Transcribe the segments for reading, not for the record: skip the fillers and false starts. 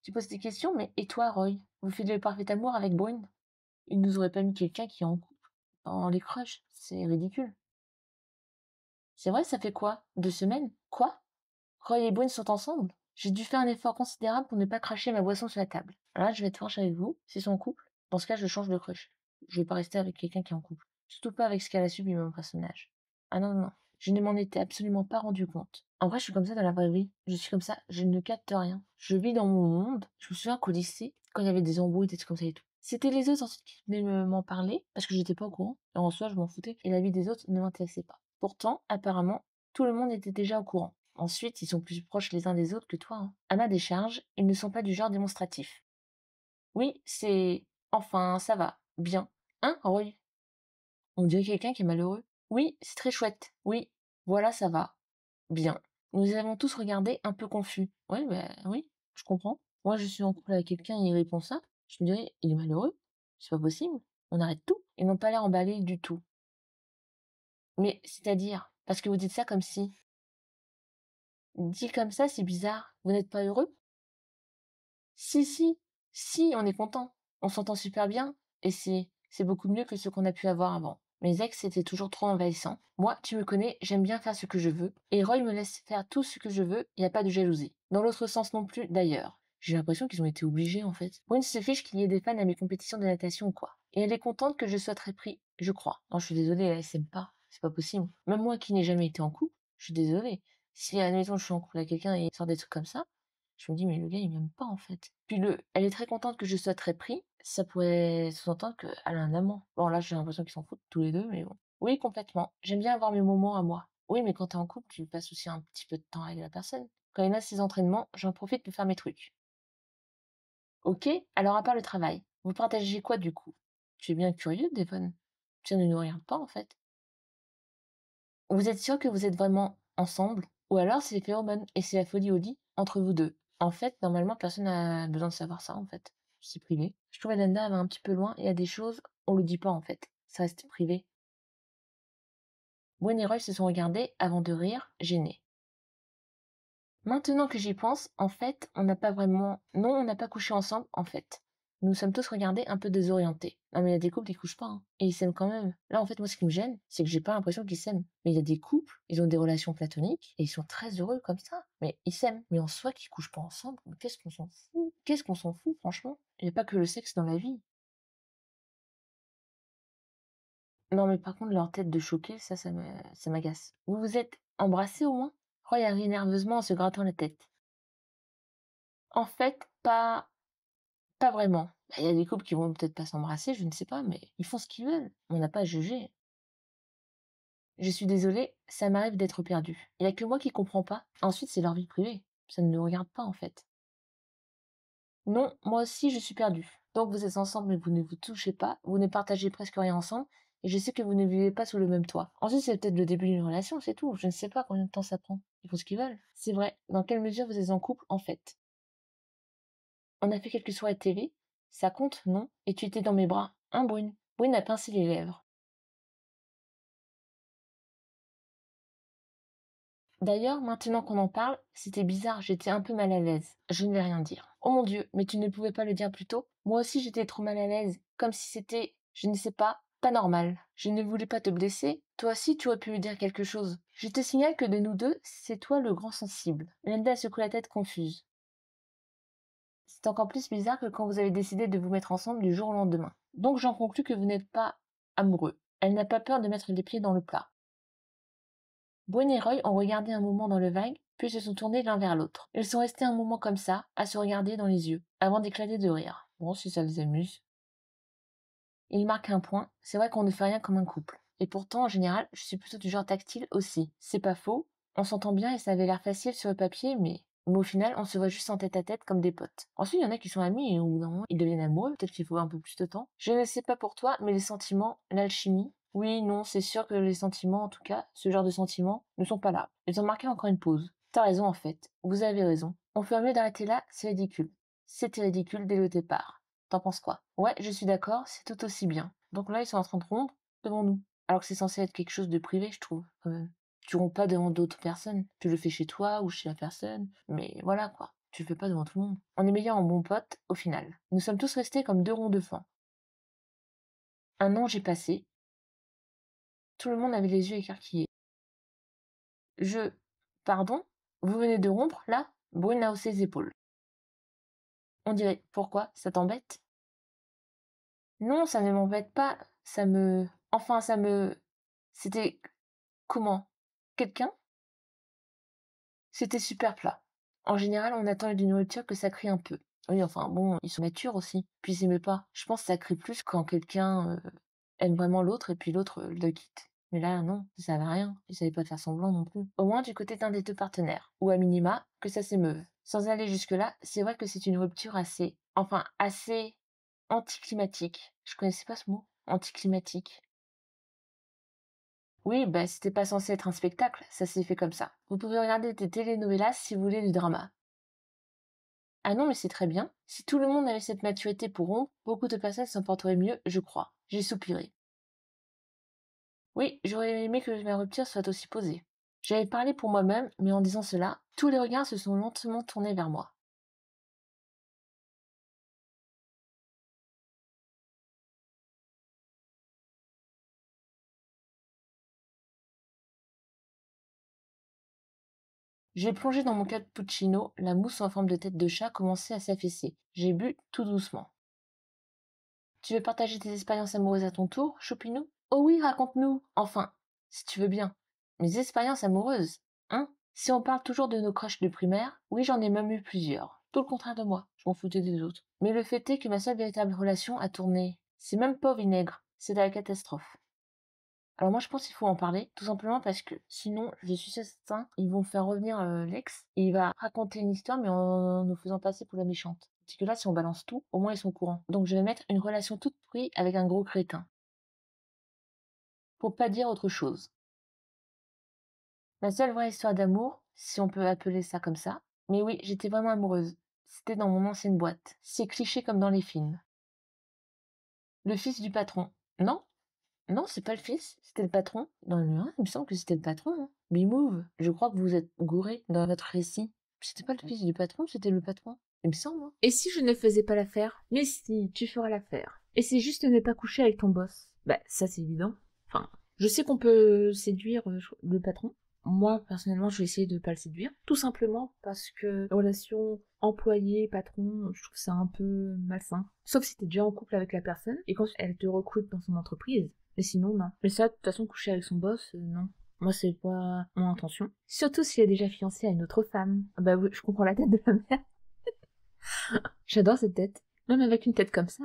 Tu poses des questions, mais et toi, Roy? Vous faites le parfait amour avec Brune? Il nous aurait pas mis quelqu'un qui est en couple dans les crushs, c'est ridicule. C'est vrai, ça fait quoi? 2 semaines? Quoi? Roy et Brune sont ensemble? J'ai dû faire un effort considérable pour ne pas cracher ma boisson sur la table. Alors là, je vais être franche avec vous, s'ils sont en couple, dans ce cas, je change de crush. Je vais pas rester avec quelqu'un qui est en couple. Surtout pas avec ce qu'elle a subi mon personnage. Ah non, non, non. Je ne m'en étais absolument pas rendu compte. En vrai, je suis comme ça dans la vraie vie. Je suis comme ça, je ne capte rien. Je vis dans mon monde. Je me souviens qu'au lycée, quand il y avait des embrouilles, des trucs comme ça et tout, c'était les autres ensuite qui venaient m'en parler, parce que j'étais pas au courant. Et en soi, je m'en foutais. Et la vie des autres ne m'intéressait pas. Pourtant, apparemment, tout le monde était déjà au courant. Ensuite, ils sont plus proches les uns des autres que toi, hein. À ma décharge, ils ne sont pas du genre démonstratif. Oui, c'est... Enfin, ça va. Bien. Hein, Roy? On dirait quelqu'un qui est malheureux. Oui, c'est très chouette. Oui, voilà, ça va. Bien. Nous avons tous regardé un peu confus. Oui, bah oui, je comprends. Moi, je suis en couple avec quelqu'un et il répond ça. Je me dirais, il est malheureux. C'est pas possible. On arrête tout. Ils n'ont pas l'air emballés du tout. Mais c'est-à-dire, parce que vous dites ça comme si... Dit comme ça, c'est bizarre. Vous n'êtes pas heureux? Si, si, si, on est content. On s'entend super bien et c'est beaucoup mieux que ce qu'on a pu avoir avant. Mes ex étaient toujours trop envahissants. Moi, tu me connais, j'aime bien faire ce que je veux. Et Roy me laisse faire tout ce que je veux, il n'y a pas de jalousie. Dans l'autre sens non plus, d'ailleurs. J'ai l'impression qu'ils ont été obligés, en fait. Brune se fiche qu'il y ait des fans à mes compétitions de natation ou quoi. Et elle est contente que je sois très pris, je crois. Non, je suis désolée, elle s'aime pas. C'est pas possible. Même moi qui n'ai jamais été en couple, je suis désolée. Si, admettons, je suis en couple avec quelqu'un et il sort des trucs comme ça, je me dis: «Mais le gars, il m'aime pas, en fait». Puis elle est très contente que je sois très pris, ça pourrait sous-entendre qu'elle a un amant. Bon, là, j'ai l'impression qu'ils s'en foutent tous les 2, mais bon. Oui, complètement. J'aime bien avoir mes moments à moi. Oui, mais quand t'es en couple, tu passes aussi un petit peu de temps avec la personne. Quand il y en a ses entraînements, j'en profite pour faire mes trucs. OK, alors à part le travail, vous partagez quoi, du coup? Tu es bien curieux, Devon. Ça ne nous regarde pas, en fait. Vous êtes sûr que vous êtes vraiment ensemble? Ou alors c'est les phéromones et c'est la folie au lit entre vous 2. En fait, normalement, personne n'a besoin de savoir ça, en fait. C'est privé. Je trouve Adanda va un petit peu loin et il y a des choses, on le dit pas, en fait. Ça reste privé. Gwen et Roy se sont regardés avant de rire, gênés. Maintenant que j'y pense, en fait, on n'a pas vraiment... Non, on n'a pas couché ensemble, en fait. Nous sommes tous regardés un peu désorientés. Non, mais il y a des couples qui couchent pas, hein. Et ils s'aiment quand même. Là, en fait, moi, ce qui me gêne, c'est que j'ai pas l'impression qu'ils s'aiment. Mais il y a des couples, ils ont des relations platoniques, et ils sont très heureux comme ça. Mais ils s'aiment. Mais en soi, qu'ils couchent pas ensemble, mais qu'est-ce qu'on s'en fout? Qu'est-ce qu'on s'en fout, franchement? Il n'y a pas que le sexe dans la vie. Non, mais par contre, leur tête de choquée, ça m'agace. Vous vous êtes embrassés au moins? Roy a ri nerveusement en se grattant la tête. En fait, pas vraiment. Bah, il y a des couples qui vont peut-être pas s'embrasser, je ne sais pas, mais ils font ce qu'ils veulent. On n'a pas à juger. Je suis désolée, ça m'arrive d'être perdue. Il y a que moi qui comprends pas. Ensuite, c'est leur vie privée. Ça ne nous regarde pas, en fait. Non, moi aussi, je suis perdue. Donc vous êtes ensemble, mais vous ne vous touchez pas, vous ne partagez presque rien ensemble, et je sais que vous ne vivez pas sous le même toit. Ensuite, c'est peut-être le début d'une relation, c'est tout. Je ne sais pas combien de temps ça prend. Ils font ce qu'ils veulent. C'est vrai. Dans quelle mesure vous êtes en couple, en fait? On a fait quelques soirées télé. Ça compte, non? Et tu étais dans mes bras, hein, Brune? Brune a pincé les lèvres. D'ailleurs, maintenant qu'on en parle, c'était bizarre, j'étais un peu mal à l'aise. Je ne vais rien dire. Oh mon Dieu, mais tu ne pouvais pas le dire plus tôt? Moi aussi j'étais trop mal à l'aise, comme si c'était, je ne sais pas normal. Je ne voulais pas te blesser. Toi aussi tu aurais pu lui dire quelque chose. Je te signale que de nous deux, c'est toi le grand sensible. Linda secoue la tête confuse. C'est encore plus bizarre que quand vous avez décidé de vous mettre ensemble du jour au lendemain. Donc j'en conclus que vous n'êtes pas amoureux. Elle n'a pas peur de mettre les pieds dans le plat. Gwen et Roy ont regardé un moment dans le vague, puis se sont tournés l'un vers l'autre. Ils sont restés un moment comme ça, à se regarder dans les yeux, avant d'éclater de rire. Bon, si ça les amuse. Ils marquent un point, c'est vrai qu'on ne fait rien comme un couple. Et pourtant, en général, je suis plutôt du genre tactile aussi. C'est pas faux, on s'entend bien et ça avait l'air facile sur le papier, mais au final, on se voit juste en tête à tête comme des potes. Ensuite, il y en a qui sont amis et au bout d'un moment, ils deviennent amoureux, peut-être qu'il faut un peu plus de temps. Je ne sais pas pour toi, mais les sentiments, l'alchimie, oui, non, c'est sûr que les sentiments, en tout cas, ce genre de sentiments, ne sont pas là. Ils ont marqué encore une pause. T'as raison en fait, vous avez raison. On ferait mieux d'arrêter là, c'est ridicule. C'était ridicule dès le départ. T'en penses quoi? Ouais, je suis d'accord, c'est tout aussi bien. Donc là, ils sont en train de rompre devant nous. Alors que c'est censé être quelque chose de privé, je trouve, quand même. Tu romps pas devant d'autres personnes. Tu le fais chez toi ou chez la personne. Mais voilà, quoi. tu le fais pas devant tout le monde. On est meilleurs en bons potes, au final. Nous sommes tous restés comme 2 ronds de foin. Un an j'ai passé, tout le monde avait les yeux écarquillés. Je pardon? Vous venez de rompre, là? Brune a haussé les épaules. On dirait: «Pourquoi? Ça t'embête?» «Non, ça ne m'embête pas, ça me enfin ça me» c'était comment? Quelqu'un? C'était super plat. En général, on attend d'une nourriture que ça crie un peu. Oui, enfin bon, ils sont matures aussi. Puis ils s'aimaient pas. Je pense que ça crie plus quand quelqu'un, aime vraiment l'autre et puis l'autre, le quitte. Mais là, non, ça servait à rien. Ils savaient pas faire semblant non plus. Au moins du côté d'un des 2 partenaires, ou à minima, que ça s'émeuve. Sans aller jusque-là, c'est vrai que c'est une rupture assez anticlimatique. Je connaissais pas ce mot, anticlimatique. Oui, bah, c'était pas censé être un spectacle, ça s'est fait comme ça. Vous pouvez regarder des telenovelas si vous voulez du drama. Ah non, mais c'est très bien. Si tout le monde avait cette maturité pour rompre, beaucoup de personnes s'en porteraient mieux, je crois. J'ai soupiré. Oui, j'aurais aimé que ma rupture soit aussi posée. J'avais parlé pour moi-même, mais en disant cela, tous les regards se sont lentement tournés vers moi. J'ai plongé dans mon cappuccino, la mousse en forme de tête de chat commençait à s'affaisser. J'ai bu tout doucement. Tu veux partager tes expériences amoureuses à ton tour, Choupinou? Oh oui, raconte-nous. Enfin, si tu veux bien. Mes expériences amoureuses, hein? Si on parle toujours de nos crushs du primaire, oui, j'en ai même eu plusieurs. Tout le contraire de moi, je m'en foutais des autres. Mais le fait est que ma seule véritable relation a tourné. C'est même pas au vinaigre, c'est de la catastrophe. Alors moi je pense qu'il faut en parler, tout simplement parce que sinon, je suis certain, ils vont faire revenir l'ex et il va raconter une histoire mais en nous faisant passer pour la méchante. Parce que là, si on balance tout, au moins ils sont au courant. Donc je vais mettre une relation toute pourrie avec un gros crétin. Pour pas dire autre chose. Ma seule vraie histoire d'amour, si on peut appeler ça comme ça. Mais oui, j'étais vraiment amoureuse. C'était dans mon ancienne boîte. C'est cliché comme dans les films. Le fils du patron. Non, non, c'est pas le fils, c'était le patron. Dans le mien, il me semble que c'était le patron, hein. Bimove, je crois que vous êtes gouré dans votre récit. C'était pas le fils du patron, c'était le patron. Il me semble, hein. Et si je ne faisais pas l'affaire? Mais si, tu feras l'affaire. Et c'est juste ne pas coucher avec ton boss. Bah, ça c'est évident. Enfin, je sais qu'on peut séduire le patron. Moi, personnellement, je vais essayer de pas le séduire. Tout simplement parce que la relation employé-patron, je trouve ça un peu malsain. Sauf si t'es déjà en couple avec la personne et quand elle te recrute dans son entreprise. Mais sinon, non. Mais ça, de toute façon, coucher avec son boss, non. Moi, c'est pas mon intention. Surtout s'il est déjà fiancé à une autre femme. Ah bah oui, je comprends la tête de la mère. J'adore cette tête. Même avec une tête comme ça,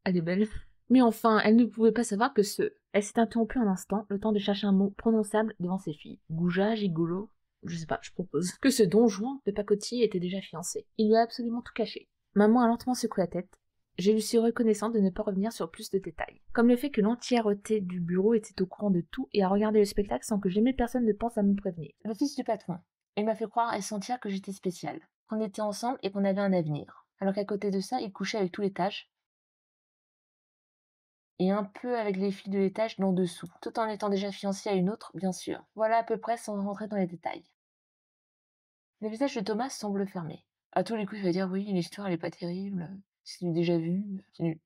elle est belle. Mais enfin, elle ne pouvait pas savoir que ce... Elle s'est interrompue un instant, le temps de chercher un mot prononçable devant ses filles. Gouja, gigolo, je sais pas, je propose. Que ce don Juan de pacotille était déjà fiancé. Il lui a absolument tout caché. Maman a lentement secoué la tête. Je lui suis reconnaissante de ne pas revenir sur plus de détails. Comme le fait que l'entièreté du bureau était au courant de tout et a regardé le spectacle sans que jamais personne ne pense à me prévenir. Le fils du patron. Il m'a fait croire et sentir que j'étais spéciale, qu'on était ensemble et qu'on avait un avenir. Alors qu'à côté de ça, il couchait avec tout l'étage, et un peu avec les filles de l'étage d'en dessous, tout en étant déjà fiancé à une autre, bien sûr. Voilà à peu près sans rentrer dans les détails. Le visage de Thomas semble fermé. À tous les coups, il va dire oui, l'histoire elle est pas terrible, c'est du déjà vu, c'est nul.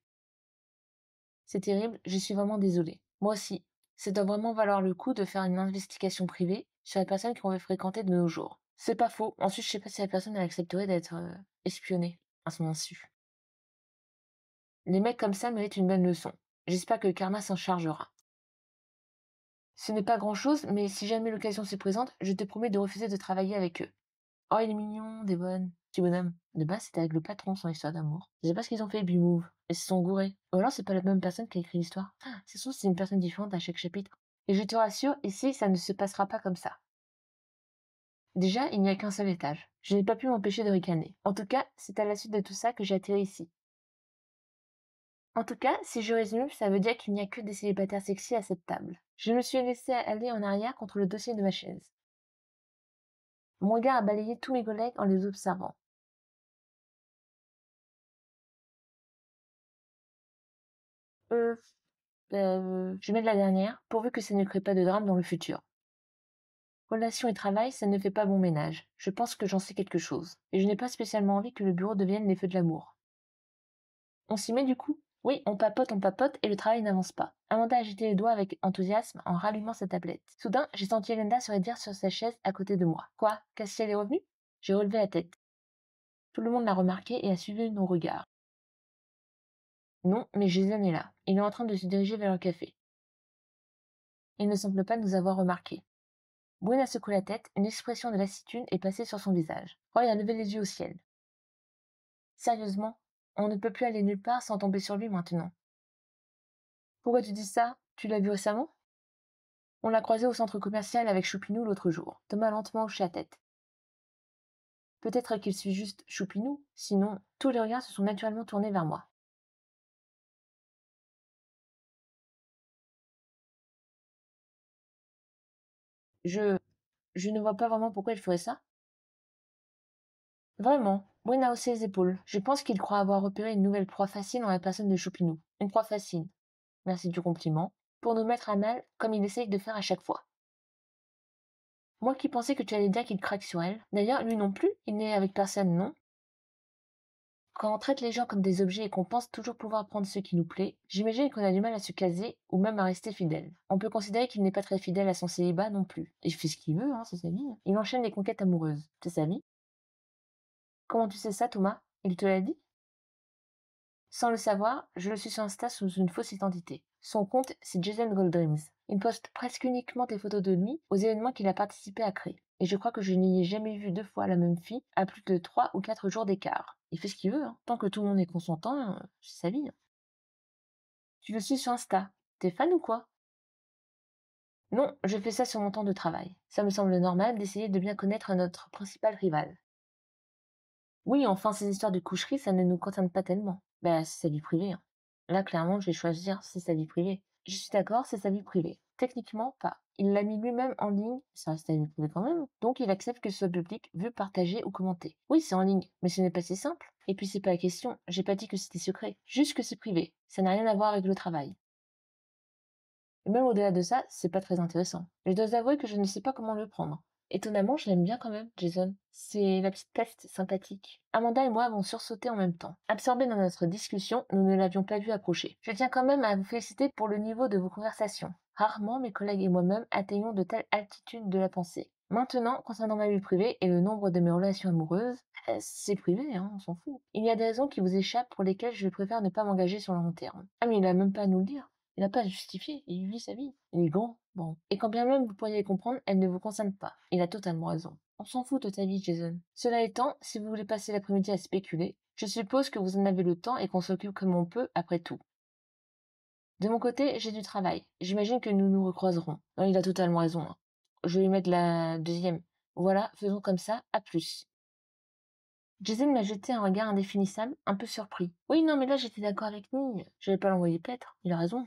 C'est terrible, je suis vraiment désolée. Moi aussi. Ça doit vraiment valoir le coup de faire une investigation privée sur la personne qu'on veut fréquenter de nos jours. C'est pas faux. Ensuite, je sais pas si la personne elle accepterait d'être espionnée à son insu. Les mecs comme ça méritent une bonne leçon. J'espère que le karma s'en chargera. Ce n'est pas grand-chose, mais si jamais l'occasion se présente, je te promets de refuser de travailler avec eux. Oh, il est mignon, des bonnes. Petit bonhomme. De base, c'était avec le patron, son histoire d'amour. Je sais pas ce qu'ils ont fait, Bimove. Et se sont gourés. Ou alors, c'est pas la même personne qui a écrit l'histoire. Ah, c'est sûr, c'est une personne différente à chaque chapitre. Et je te rassure, ici, ça ne se passera pas comme ça. Déjà, il n'y a qu'un seul étage. Je n'ai pas pu m'empêcher de ricaner. En tout cas, c'est à la suite de tout ça que j'ai atterri ici. En tout cas, si je résume, ça veut dire qu'il n'y a que des célibataires sexy à cette table. Je me suis laissé aller en arrière contre le dossier de ma chaise. Mon regard a balayé tous mes collègues en les observant. Euh, je vais mettre la dernière, pourvu que ça ne crée pas de drame dans le futur. Relation et travail, ça ne fait pas bon ménage. Je pense que j'en sais quelque chose. Et je n'ai pas spécialement envie que le bureau devienne les feux de l'amour. On s'y met du coup? Oui, on papote et le travail n'avance pas. Amanda a agité les doigts avec enthousiasme en rallumant sa tablette. Soudain, j'ai senti Elenda se raidir sur sa chaise à côté de moi. Quoi? Castiel est revenu? J'ai relevé la tête. Tout le monde l'a remarqué et a suivi nos regards. Non, mais Jason est là. Il est en train de se diriger vers le café. Il ne semble pas nous avoir remarqués. Brune a secoué la tête, une expression de lassitude est passée sur son visage. Roy a levé les yeux au ciel. Sérieusement, on ne peut plus aller nulle part sans tomber sur lui maintenant. Pourquoi tu dis ça? Tu l'as vu récemment? On l'a croisé au centre commercial avec Choupinou l'autre jour. Thomas lentement hochait la tête. Peut-être qu'il suit juste Choupinou, sinon tous les regards se sont naturellement tournés vers moi. Je... je ne vois pas vraiment pourquoi il ferait ça. Vraiment, Brune a haussé les épaules. Je pense qu'il croit avoir repéré une nouvelle proie facile dans la personne de Choupinou. Une proie facile. Merci du compliment. Pour nous mettre à mal, comme il essaye de faire à chaque fois. Moi qui pensais que tu allais dire qu'il craque sur elle. D'ailleurs, lui non plus, il n'est avec personne, non? Quand on traite les gens comme des objets et qu'on pense toujours pouvoir prendre ce qui nous plaît, j'imagine qu'on a du mal à se caser ou même à rester fidèle. On peut considérer qu'il n'est pas très fidèle à son célibat non plus. Il fait ce qu'il veut, hein, c'est sa vie. Il enchaîne les conquêtes amoureuses. C'est sa vie. Comment tu sais ça, Thomas? Il te l'a dit? Sans le savoir, je le suis sur Insta sous une fausse identité. Son compte, c'est Jason Goldreams. Il poste presque uniquement des photos de lui aux événements qu'il a participé à créer. Et je crois que je n'y ai jamais vu deux fois la même fille à plus de 3 ou 4 jours d'écart. Il fait ce qu'il veut, hein. Tant que tout le monde est consentant, c'est sa vie, hein. Tu le suis sur Insta. T'es fan ou quoi? Non, je fais ça sur mon temps de travail. Ça me semble normal d'essayer de bien connaître notre principal rival. Oui, enfin, ces histoires de coucherie, ça ne nous concerne pas tellement. Bah, c'est sa vie privée, hein. Là, clairement, je vais choisir, c'est sa vie privée. Je suis d'accord, c'est sa vie privée. Techniquement, pas. Il l'a mis lui-même en ligne, ça reste sa vie privée quand même. Donc, il accepte que ce soit public, vu, partagé ou commenté. Oui, c'est en ligne, mais ce n'est pas si simple. Et puis, c'est pas la question, j'ai pas dit que c'était secret. Juste que c'est privé. Ça n'a rien à voir avec le travail. Et même au-delà de ça, c'est pas très intéressant. Je dois avouer que je ne sais pas comment le prendre. Étonnamment, je l'aime bien quand même, Jason. C'est la petite peste sympathique. Amanda et moi avons sursauté en même temps. Absorbés dans notre discussion, nous ne l'avions pas vu approcher. Je tiens quand même à vous féliciter pour le niveau de vos conversations. Rarement mes collègues et moi-même atteignons de telles altitudes de la pensée. Maintenant, concernant ma vie privée et le nombre de mes relations amoureuses, c'est privé, hein, on s'en fout. Il y a des raisons qui vous échappent pour lesquelles je préfère ne pas m'engager sur le long terme. Ah mais il a même pas à nous le dire. Il n'a pas à justifier, il vit sa vie. Il est grand, bon. Et quand bien même vous pourriez les comprendre, elle ne vous concerne pas. Il a totalement raison. On s'en fout de ta vie, Jason. Cela étant, si vous voulez passer l'après-midi à spéculer, je suppose que vous en avez le temps et qu'on s'occupe comme on peut après tout. De mon côté, j'ai du travail. J'imagine que nous nous recroiserons. Non, il a totalement raison, hein. Je vais lui mettre la deuxième. Voilà, faisons comme ça, à plus. Jason m'a jeté un regard indéfinissable, un peu surpris. Oui, non, mais là j'étais d'accord avec lui. Je vais pas l'envoyer paître. Il a raison.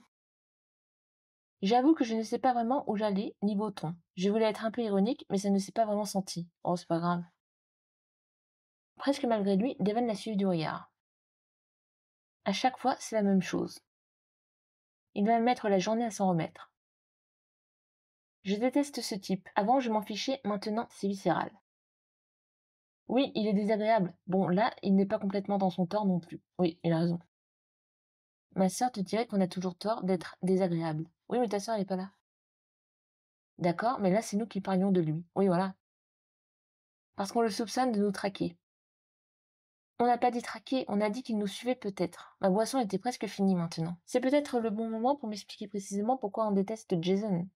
J'avoue que je ne sais pas vraiment où j'allais, niveau ton. Je voulais être un peu ironique, mais ça ne s'est pas vraiment senti. Oh, c'est pas grave. Presque malgré lui, Devon l'a suivi du regard. À chaque fois, c'est la même chose. Il va mettre la journée à s'en remettre. Je déteste ce type. Avant, je m'en fichais, maintenant, c'est viscéral. Oui, il est désagréable. Bon, là, il n'est pas complètement dans son tort non plus. Oui, il a raison. Ma sœur te dirait qu'on a toujours tort d'être désagréable. Oui, mais ta sœur, elle est pas là. D'accord, mais là, c'est nous qui parlions de lui. Oui, voilà. Parce qu'on le soupçonne de nous traquer. On n'a pas dit traquer, on a dit qu'il nous suivait peut-être. Ma boisson était presque finie maintenant. C'est peut-être le bon moment pour m'expliquer précisément pourquoi on déteste Jason.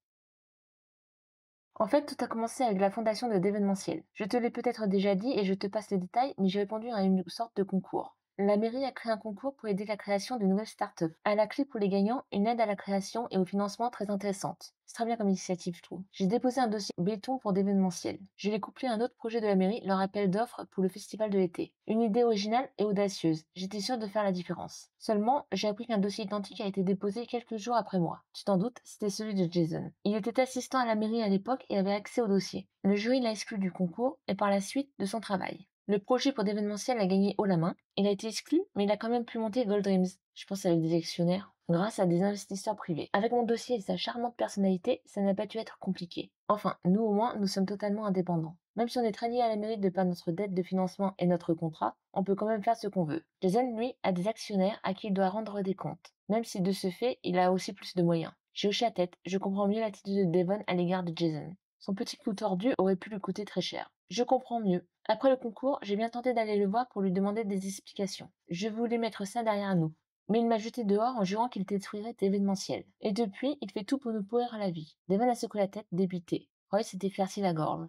En fait, tout a commencé avec la fondation de d'événementiel. Je te l'ai peut-être déjà dit et je te passe les détails, mais j'ai répondu à une sorte de concours. La mairie a créé un concours pour aider la création de nouvelles startups. À la clé pour les gagnants, une aide à la création et au financement très intéressante. C'est très bien comme initiative, je trouve. J'ai déposé un dossier béton pour d'événementiel. Je l'ai couplé à un autre projet de la mairie, leur appel d'offres pour le festival de l'été. Une idée originale et audacieuse. J'étais sûre de faire la différence. Seulement, j'ai appris qu'un dossier identique a été déposé quelques jours après moi. Tu t'en doutes, c'était celui de Jason. Il était assistant à la mairie à l'époque et avait accès au dossier. Le jury l'a exclu du concours et par la suite de son travail. Le projet pour d'événementiel a gagné haut la main. Il a été exclu, mais il a quand même pu monter Gold Dreams. Je pense avec des actionnaires. grâce à des investisseurs privés. Avec mon dossier et sa charmante personnalité, ça n'a pas dû être compliqué. Enfin, nous au moins, nous sommes totalement indépendants. Même si on est très liés à la mairie de par notre dette de financement et notre contrat, on peut quand même faire ce qu'on veut. Jason, lui, a des actionnaires à qui il doit rendre des comptes, même si de ce fait, il a aussi plus de moyens. J'ai hoché la tête, je comprends mieux l'attitude de Devon à l'égard de Jason. Son petit coup tordu aurait pu lui coûter très cher. Je comprends mieux. Après le concours, j'ai bien tenté d'aller le voir pour lui demander des explications. Je voulais mettre ça derrière nous. Mais il m'a jeté dehors en jurant qu'il détruirait l'événementiel. Et depuis, il fait tout pour nous pourrir la vie. Devon a secoué la tête, débité. Roy s'est éclairci la gorge.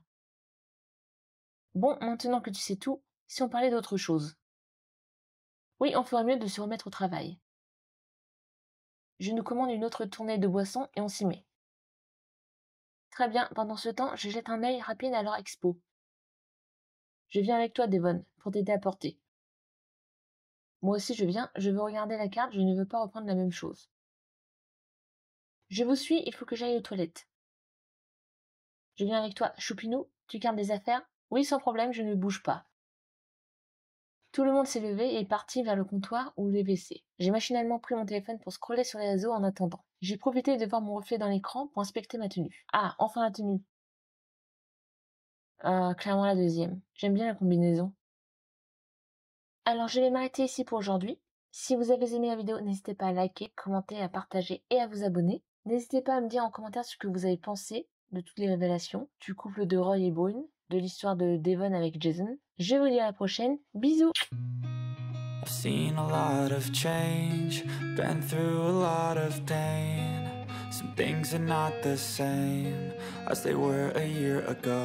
Bon, maintenant que tu sais tout, si on parlait d'autre chose. Oui, on ferait mieux de se remettre au travail. Je nous commande une autre tournée de boissons et on s'y met. Très bien, pendant ce temps, je jette un œil rapide à leur expo. Je viens avec toi, Devon, pour t'aider à porter. Moi aussi je viens, je veux regarder la carte, je ne veux pas reprendre la même chose. Je vous suis, il faut que j'aille aux toilettes. Je viens avec toi, Choupinou, tu gardes des affaires? Oui, sans problème, je ne bouge pas. Tout le monde s'est levé et est parti vers le comptoir ou les WC. J'ai machinalement pris mon téléphone pour scroller sur les réseaux en attendant. J'ai profité de voir mon reflet dans l'écran pour inspecter ma tenue. Ah, enfin la tenue. Clairement la deuxième. J'aime bien la combinaison. Alors je vais m'arrêter ici pour aujourd'hui. Si vous avez aimé la vidéo, n'hésitez pas à liker, commenter, à partager et à vous abonner. N'hésitez pas à me dire en commentaire ce que vous avez pensé de toutes les révélations, du couple de Roy et Brune, de l'histoire de Devon avec Jason. Je vous dis à la prochaine. Bisous! I've seen a lot of change, been through a lot of pain. Some things are not the same as they were a year ago.